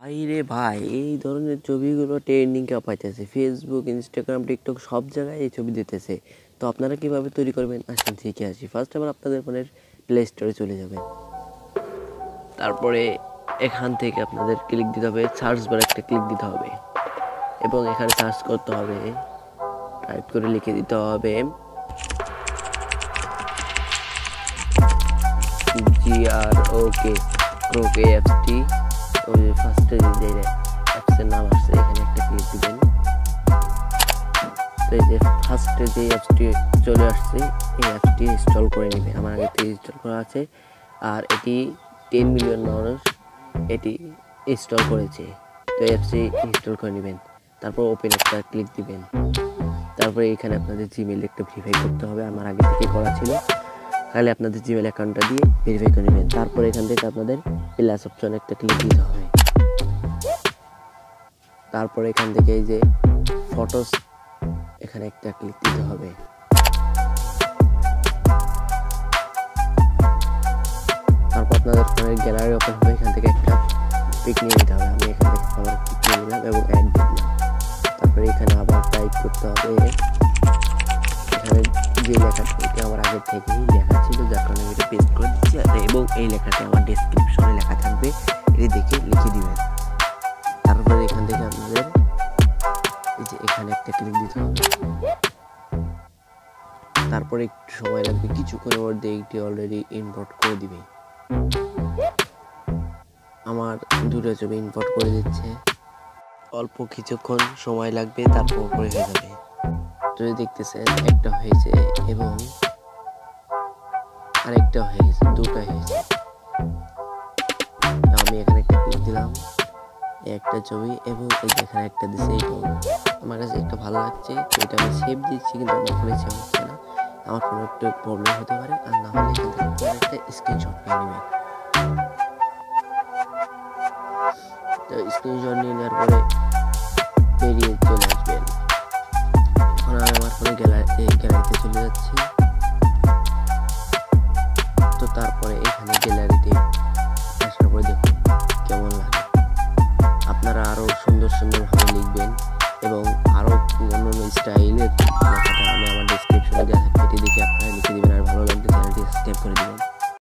আরে ভাই, এই ধরনের ছবিগুলো ট্রেন্ডিং পাইতেছে। ফেসবুক, ইনস্টাগ্রাম, টিকটক সব জায়গায় এই ছবি দিতেছে। তো আপনারা কিভাবে তৈরি করবেন আসেন শিখে আসি। ফার্স্ট আবার আপনাদের ফোনের প্লে স্টোরে চলে যাবেন। তারপরে এখান থেকে আপনাদের ক্লিক দিতে হবে, সার্চ বারে একটা ক্লিক দিতে হবে এবং এখানে সার্চ করতে হবে, টাইপ করে লিখে দিতে হবে GROK অ্যাপসটি। ওই ফার্স্টে যে অ্যাপসের নাম আসছে এখানে একটা ক্লিক দিবেন। তো এই যে ফার্স্টে যে অ্যাপসটি চলে আসছে এই অ্যাপসটি ইনস্টল করে নেবে। আমার আগে থেকে ইনস্টল করা আছে আর এটি 10 মিলিয়ন মানুষ এটি ইনস্টল করেছে। তো অ্যাপসটি ইনস্টল করে নেবেন। তারপর ওপেন একটা ক্লিক দিবেন। তারপরে এখানে আপনাদের জিমেইল একটা ভেরিফাই করতে হবে। আমার আগে থেকে করা ছিল, তাহলে আপনাদের জিমেইল অ্যাকাউন্টটা দিয়ে ভেরিফাই করে নেবেন। তারপর এখান থেকে আপনাদের প্লাস অপশন একটা ক্লিক দিতে হবে। তারপর এখান থেকে এই যে ফটোস এখানে একটা ক্লিক দিতে হবে। তারপর আপনাদের ফোনের গ্যালারি ওপেন হবে, এখান থেকে একটা পিক নিয়ে নিতে হবে। আমি এখান থেকে আমার পিক নিয়ে নিলাম এবং অ্যাড দিলাম। তারপরে এখানে আবার টাইপ করতে হবে। এখানে যে লেখাটা এটা আমার আগের থেকেই লেখা ছিল, যার কারণে আমি এটা পেস্ট করে দিচ্ছি এবং এই লেখাটা আমার ডেসক্রিপশনে লেখা থাকবে, এটি দেখে লিখে দিবেন। তারপরে এখান থেকে আপনাদের এই যে এখানে একটা ক্লিক দিতে হবে। তারপরে একটু সময় লাগবে, কিছুক্ষণের মধ্যে এইটি অলরেডি ইম্পোর্ট করে দিবে। আমার দুটো ছবি ইম্পোর্ট করে দিচ্ছে, অল্প কিছুক্ষণ সময় লাগবে, তারপর হয়ে যাবে। যদি দেখতেছেন একটা হয়েছে এবং আরেকটা হয়ে গেছে, দুটো হয়েছে। আমি এখানে একটা ক্লিক দিলাম, একটা ছবি এবং এই যেখানে একটা দিছে, এইটাও আমার কাছে একটা ভালো লাগছে। তো এটা আমি সেভ দিচ্ছি, কিন্তু আমার ফোনে সেভ হচ্ছে না। আমার ফোনে একটু প্রবলেম হতে পারে, আর না হলে এখান থেকে একটা স্ক্রিনশট নিয়ে নেবেন। তো স্ক্রিনশট নিয়ে নেওয়ার পরে বেরিয়ে চলে আসবেন। এখন আমি আমার ফোনে গ্যালারিতে চলে যাচ্ছি। তো তারপরে এখানে গ্যালারিতে আসার পরে দেখুন কেমন লাগে। আপনারা আরও সুন্দরভাবে লিখবেন এবং আরও অন্য স্টাইলের লেখাটা আমি আমার ডেসক্রিপশনে দেওয়া থাকবে, এটি দেখে আপনারা লিখে দেবেন। আর ভালো লাগলে চ্যানেলটি সাবস্ক্রাইব করে দেবেন।